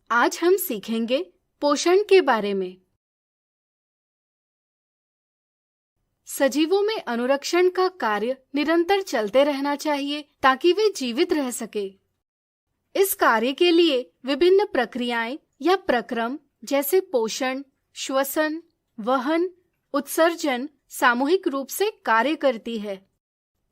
आज हम सीखेंगे पोषण के बारे में। सजीवों में अनुरक्षण का कार्य निरंतर चलते रहना चाहिए ताकि वे जीवित रह सके। इस कार्य के लिए विभिन्न प्रक्रियाएं या प्रक्रम जैसे पोषण, श्वसन, वहन, उत्सर्जन सामूहिक रूप से कार्य करती है।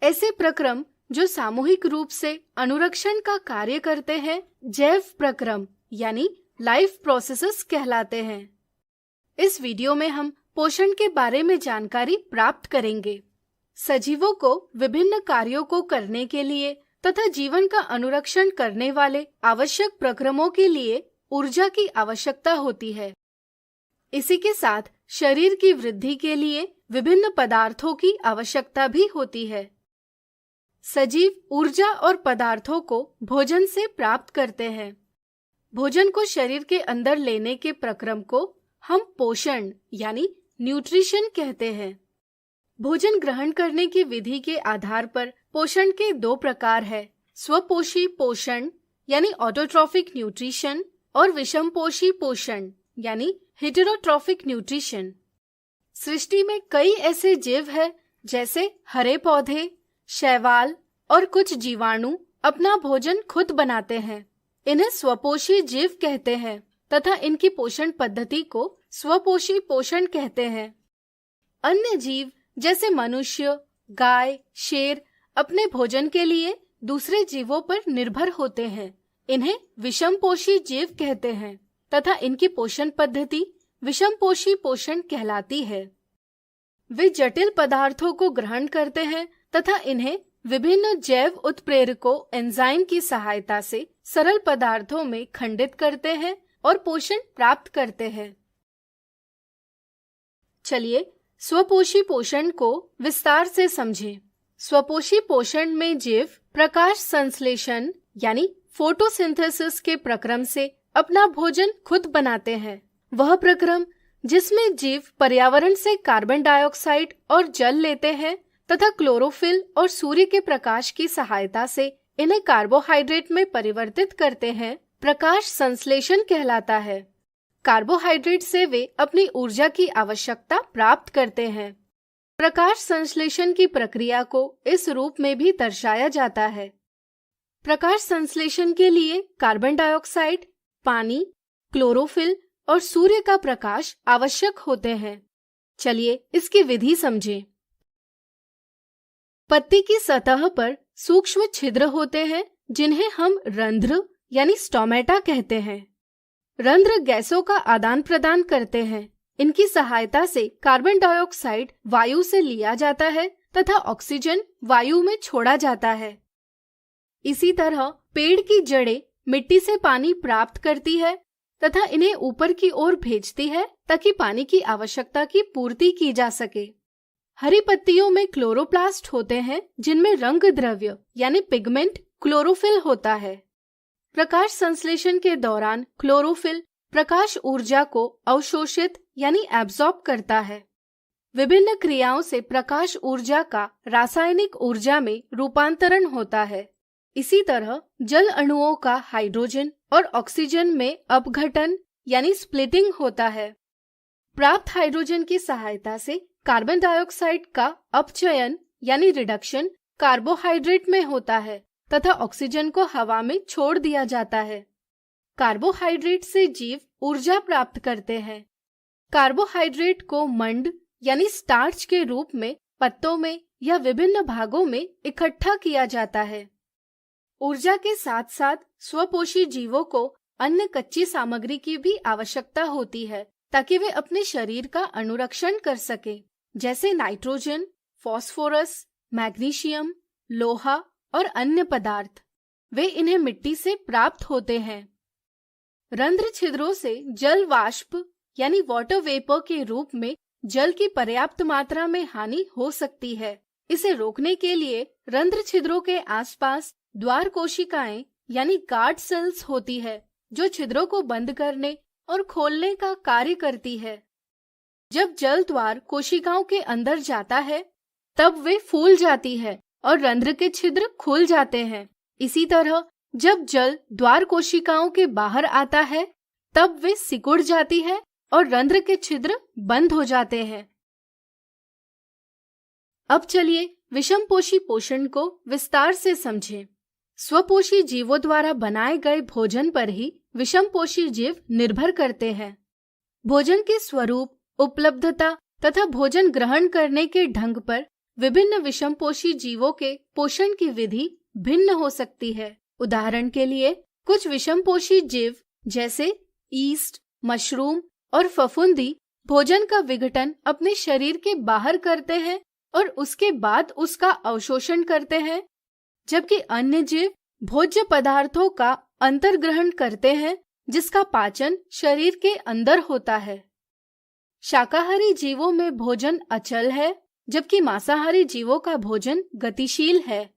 ऐसे प्रक्रम जो सामूहिक रूप से अनुरक्षण का कार्य करते हैं जैव प्रक्रम यानी लाइफ प्रोसेसेस कहलाते हैं। इस वीडियो में हम पोषण के बारे में जानकारी प्राप्त करेंगे। सजीवों को विभिन्न कार्यों को करने के लिए तथा जीवन का अनुरक्षण करने वाले आवश्यक प्रक्रमों के लिए ऊर्जा की आवश्यकता होती है। इसी के साथ शरीर की वृद्धि के लिए विभिन्न पदार्थों की आवश्यकता भी होती है। सजीव ऊर्जा और पदार्थों को भोजन से प्राप्त करते हैं। भोजन को शरीर के अंदर लेने के प्रक्रम को हम पोषण यानी न्यूट्रिशन कहते हैं। भोजन ग्रहण करने की विधि के आधार पर पोषण के दो प्रकार है, स्वपोषी पोषण यानी ऑटोट्रॉफिक न्यूट्रिशन और विषमपोषी पोषण यानी हेटेरोट्रॉफिक न्यूट्रिशन। सृष्टि में कई ऐसे जीव हैं जैसे हरे पौधे, शैवाल और कुछ जीवाणु अपना भोजन खुद बनाते हैं। इन्हें स्वपोषी जीव कहते हैं तथा इनकी पोषण पद्धति को स्वपोषी पोषण कहते हैं। अन्य जीव जैसे मनुष्य, गाय, शेर अपने भोजन के लिए दूसरे जीवों पर निर्भर होते हैं। इन्हें विषमपोषी जीव कहते हैं तथा इनकी पोषण पद्धति विषमपोषी पोषण कहलाती है। वे जटिल पदार्थों को ग्रहण करते हैं तथा इन्हें विभिन्न जैव उत्प्रेरकों एंजाइम की सहायता से सरल पदार्थों में खंडित करते हैं और पोषण प्राप्त करते हैं। चलिए स्वपोषी पोषण को विस्तार से समझें। स्वपोषी पोषण में जीव प्रकाश संश्लेषण यानी फोटोसिंथेसिस के प्रक्रम से अपना भोजन खुद बनाते हैं। वह प्रक्रम जिसमें जीव पर्यावरण से कार्बन डाइऑक्साइड और जल लेते हैं तथा क्लोरोफिल और सूर्य के प्रकाश की सहायता से इन्हें कार्बोहाइड्रेट में परिवर्तित करते हैं, प्रकाश संश्लेषण कहलाता है। कार्बोहाइड्रेट से वे अपनी ऊर्जा की आवश्यकता प्राप्त करते हैं। प्रकाश संश्लेषण की प्रक्रिया को इस रूप में भी दर्शाया जाता है। प्रकाश संश्लेषण के लिए कार्बन डाइऑक्साइड, पानी, क्लोरोफिल और सूर्य का प्रकाश आवश्यक होते हैं। चलिए इसकी विधि समझें। पत्ती की सतह पर सूक्ष्म छिद्र होते हैं जिन्हें हम रंध्र यानी स्टोमेटा कहते हैं। रंध्र गैसों का आदान प्रदान करते हैं। इनकी सहायता से कार्बन डाइऑक्साइड वायु से लिया जाता है तथा ऑक्सीजन वायु में छोड़ा जाता है। इसी तरह पेड़ की जड़ें मिट्टी से पानी प्राप्त करती है तथा इन्हें ऊपर की ओर भेजती है ताकि पानी की आवश्यकता की पूर्ति की जा सके। हरी पत्तियों में क्लोरोप्लास्ट होते हैं जिनमें रंग द्रव्य यानी पिगमेंट क्लोरोफिल होता है। प्रकाश संश्लेषण के दौरान क्लोरोफिल प्रकाश ऊर्जा को अवशोषित यानी एब्जॉर्ब करता है। विभिन्न क्रियाओं से प्रकाश ऊर्जा का रासायनिक ऊर्जा में रूपांतरण होता है। इसी तरह जल अणुओं का हाइड्रोजन और ऑक्सीजन में अपघटन यानी स्प्लिटिंग होता है। प्राप्त हाइड्रोजन की सहायता से कार्बन डाइऑक्साइड का अपचयन यानी रिडक्शन कार्बोहाइड्रेट में होता है तथा ऑक्सीजन को हवा में छोड़ दिया जाता है। कार्बोहाइड्रेट से जीव ऊर्जा प्राप्त करते हैं। कार्बोहाइड्रेट को मंड यानी स्टार्च के रूप में पत्तों में या विभिन्न भागों में इकट्ठा किया जाता है। ऊर्जा के साथ साथ स्वपोषी जीवों को अन्य कच्ची सामग्री की भी आवश्यकता होती है ताकि वे अपने शरीर का अनुरक्षण कर सके, जैसे नाइट्रोजन, फास्फोरस, मैग्नीशियम, लोहा और अन्य पदार्थ। वे इन्हें मिट्टी से प्राप्त होते हैं। रंध्र छिद्रों से जल वाष्प यानी वाटर वेपर के रूप में जल की पर्याप्त मात्रा में हानि हो सकती है। इसे रोकने के लिए रंध्र छिद्रों के आसपास द्वार कोशिकाएं यानी गार्ड सेल्स होती है जो छिद्रों को बंद करने और खोलने का कार्य करती है। जब जल द्वार कोशिकाओं के अंदर जाता है तब वे फूल जाती है और रंध्र के छिद्र खुल जाते हैं। इसी तरह जब जल द्वार कोशिकाओं के बाहर आता है तब वे सिकुड़ जाती है और रंध्र के छिद्र बंद हो जाते हैं। अब चलिए विषमपोषी पोषण को विस्तार से समझें। स्वपोषी जीवों द्वारा बनाए गए भोजन पर ही विषमपोषी जीव निर्भर करते हैं। भोजन के स्वरूप, उपलब्धता तथा भोजन ग्रहण करने के ढंग पर विभिन्न विषमपोषी जीवों के पोषण की विधि भिन्न हो सकती है। उदाहरण के लिए कुछ विषमपोषी जीव जैसे ईस्ट, मशरूम और फफूंदी भोजन का विघटन अपने शरीर के बाहर करते हैं और उसके बाद उसका अवशोषण करते हैं, जबकि अन्य जीव भोज्य पदार्थों का अंतर्ग्रहण करते हैं जिसका पाचन शरीर के अंदर होता है। शाकाहारी जीवों में भोजन अचल है, जबकि मांसाहारी जीवों का भोजन गतिशील है।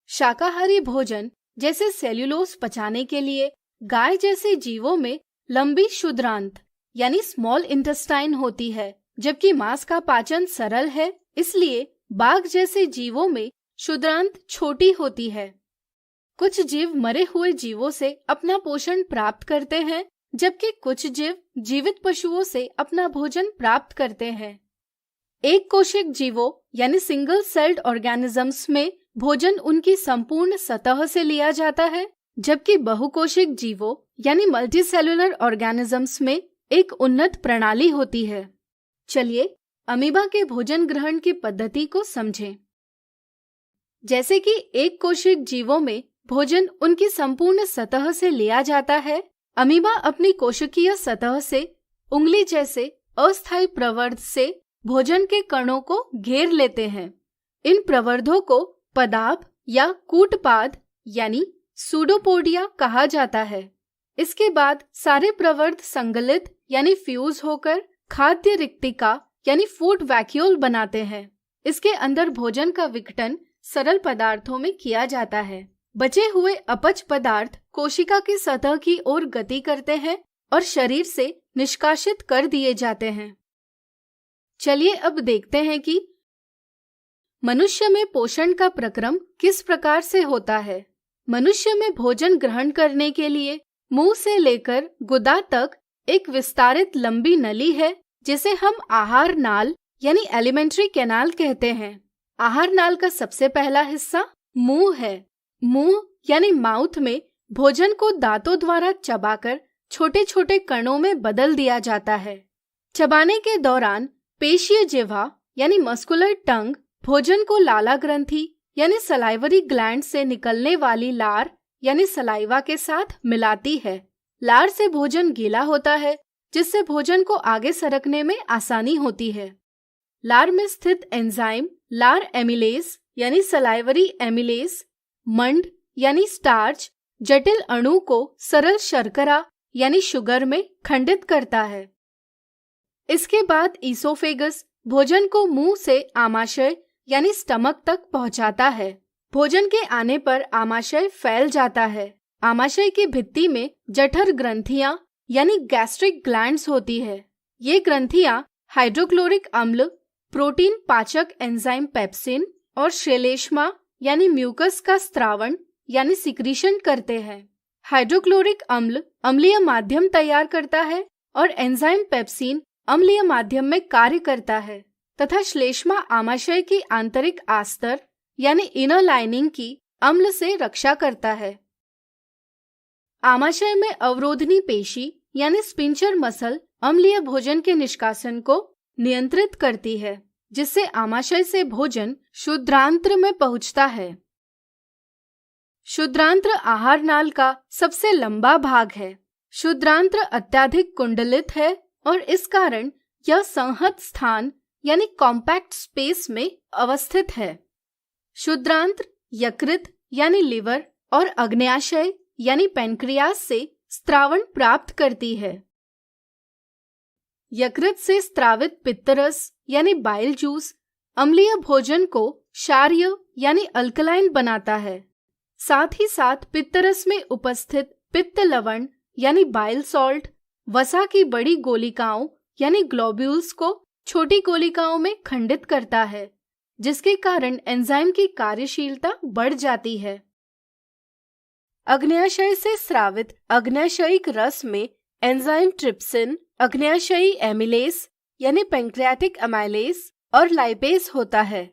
शाकाहारी भोजन जैसे सेल्यूलोज पचाने के लिए गाय जैसे जीवों में लंबी क्षुद्रांत यानी स्मॉल इंटेस्टाइन होती है, जबकि मांस का पाचन सरल है, इसलिए बाघ जैसे जीवों में क्षुद्रांत छोटी होती है। कुछ जीव मरे हुए जीवों से अपना पोषण प्राप्त करते हैं, जबकि कुछ जीव जीवित पशुओं से अपना भोजन प्राप्त करते हैं। एक कोशिक जीवों यानी सिंगल सेल्ड ऑर्गेनिजम्स में भोजन उनकी संपूर्ण सतह से लिया जाता है, जबकि बहुकोशिक जीवों यानी मल्टीसेलुलर ऑर्गेनिजम्स में एक उन्नत प्रणाली होती है। चलिए अमीबा के भोजन ग्रहण की पद्धति को समझें। जैसे कि एक कोशिक जीवों में भोजन उनकी संपूर्ण सतह से लिया जाता है, अमीबा अपनी कोशिकीय सतह से उंगली जैसे अस्थायी प्रवर्ध से भोजन के कणों को घेर लेते हैं। इन प्रवर्धों को पदाभ या कूटपाद यानी सूडोपोडिया कहा जाता है। इसके बाद सारे प्रवर्ध संगलित यानी फ्यूज होकर खाद्य रिक्तिका यानी फूड वैक्यूल बनाते हैं। इसके अंदर भोजन का विघटन सरल पदार्थों में किया जाता है। बचे हुए अपच पदार्थ कोशिका की सतह की ओर गति करते हैं और शरीर से निष्कासित कर दिए जाते हैं। चलिए अब देखते हैं कि मनुष्य में पोषण का प्रक्रम किस प्रकार से होता है। मनुष्य में भोजन ग्रहण करने के लिए मुंह से लेकर गुदा तक एक विस्तारित लंबी नली है, जिसे हम आहार नाल यानी एलिमेंट्री कैनाल कहते हैं। आहार नाल का सबसे पहला हिस्सा मुंह है। मुंह यानी माउथ में भोजन को दांतों द्वारा चबाकर छोटे छोटे कणों में बदल दिया जाता है। चबाने के दौरान पेशीय जिह्वा यानी मस्कुलर टंग भोजन को लाला ग्रंथि यानी सलाइवरी ग्लैंड से निकलने वाली लार यानी सलाइवा के साथ मिलाती है। लार से भोजन गीला होता है, जिससे भोजन को आगे सरकने में आसानी होती है। लार में स्थित एंजाइम लार एमिलेज यानी सलाइवरी एमिलेज मंड यानी स्टार्च जटिल अणु को सरल शर्करा यानी शुगर में खंडित करता है। इसके बाद ईसोफेगस भोजन को मुंह से आमाशय यानी स्टमक तक पहुंचाता है। भोजन के आने पर आमाशय फैल जाता है। आमाशय की भित्ति में जठर ग्रंथियां यानी गैस्ट्रिक ग्लैंड्स होती है। ये ग्रंथियां हाइड्रोक्लोरिक अम्ल, प्रोटीन पाचक एंजाइम पेप्सिन और श्लेष्मा यानी म्यूकस का स्त्रावण यानी सिक्रीशन करते हैं। हाइड्रोक्लोरिक अम्ल अम्लीय माध्यम तैयार करता है और एंजाइम पेप्सिन अम्लीय माध्यम में कार्य करता है तथा श्लेष्मा आमाशय की आंतरिक आस्तर यानी इनर लाइनिंग की अम्ल से रक्षा करता है। आमाशय में अवरोधनी पेशी यानी स्पिंचर मसल अम्लीय भोजन के निष्कासन को नियंत्रित करती है, जिससे आमाशय से भोजन क्षुद्रांत्र में पहुंचता है। क्षुद्रांत्र आहार नाल का सबसे लंबा भाग है। क्षुद्रांत्र अत्यधिक कुंडलित है और इस कारण यह संहत स्थान यानी कॉम्पैक्ट स्पेस में अवस्थित है। क्षुद्रांत्र यकृत यानी लिवर और अग्न्याशय यानी पैनक्रियास से स्त्रावण प्राप्त करती है। यकृत से स्त्रावित पित्तरस यानी बाइल जूस अम्लीय भोजन को क्षारीय यानी अल्कलाइन बनाता है। साथ ही साथ पित्तरस में उपस्थित पित्त लवण यानी बाइल सॉल्ट वसा की बड़ी गोलिकाओं यानी ग्लोब्यूल्स को छोटी गोलिकाओं में खंडित करता है, जिसके कारण एंजाइम की कार्यशीलता बढ़ जाती है। अग्न्याशय से स्रावित अग्न्याशयिक रस में एंजाइम ट्रिप्सिन, अग्न्याशयी एमिलेस यानी पैंक्रियाटिक एमाइलेस और लाइपेज होता है।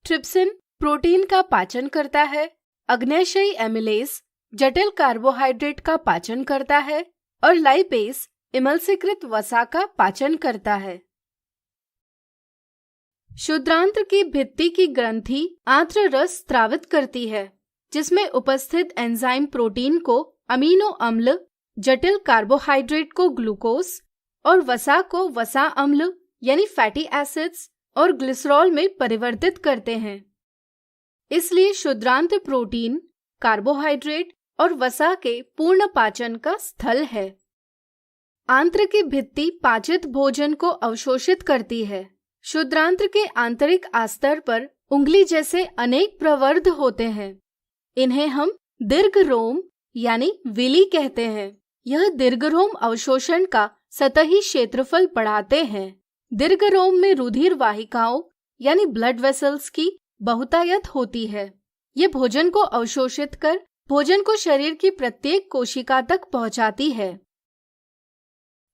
ट्रिप्सिन प्रोटीन का पाचन करता है, अग्न्याशयी एमिलेस जटिल कार्बोहाइड्रेट का पाचन करता है और लाइपेज इमल्सीकृत वसा का पाचन करता है। शुद्रांत्र की भित्ति की ग्रंथि आंत्र रस स्रावित करती है, जिसमें उपस्थित एंजाइम प्रोटीन को अमीनो अम्ल, जटिल कार्बोहाइड्रेट को ग्लूकोज और वसा को वसा अम्ल यानी फैटी एसिड्स और ग्लिसरॉल में परिवर्तित करते हैं। इसलिए शुद्रांत्र प्रोटीन, कार्बोहाइड्रेट और वसा के पूर्ण पाचन का स्थल है। आंत्र की भित्ति पाचित भोजन को अवशोषित करती है। शुद्रांत्र के आंतरिक आस्तर पर उंगली जैसे अनेक प्रवर्ध होते हैं। इन्हें हम दीर्घरोम यानी विली कहते हैं। यह दीर्घरोम अवशोषण का सतही क्षेत्रफल बढ़ाते हैं। दीर्घरोम में रुधिर वाहिकाओं यानी ब्लड वेसल्स की बहुतायत होती है। ये भोजन को अवशोषित कर भोजन को शरीर की प्रत्येक कोशिका तक पहुंचाती है।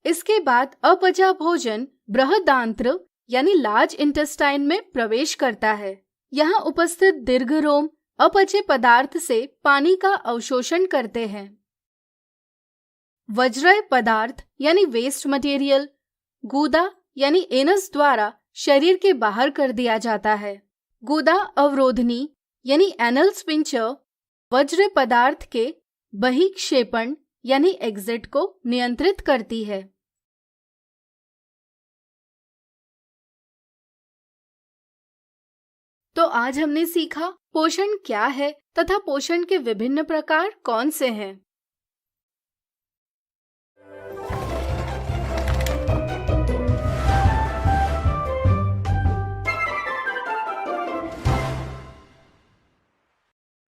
इसके बाद अपचा भोजन बृहदांत्र यानी लार्ज इंटेस्टाइन में प्रवेश करता है। यहाँ उपस्थित दीर्घरोम अपचे पदार्थ से पानी का अवशोषण करते हैं। वज्रय पदार्थ यानी वेस्ट मटेरियल गूदा यानी एनस द्वारा शरीर के बाहर कर दिया जाता है। गूदा अवरोधनी यानी एनल स्पिंचर वज्र पदार्थ के बहिक्षेपण यानी एग्जिट को नियंत्रित करती है। तो आज हमने सीखा पोषण क्या है तथा पोषण के विभिन्न प्रकार कौन से हैं।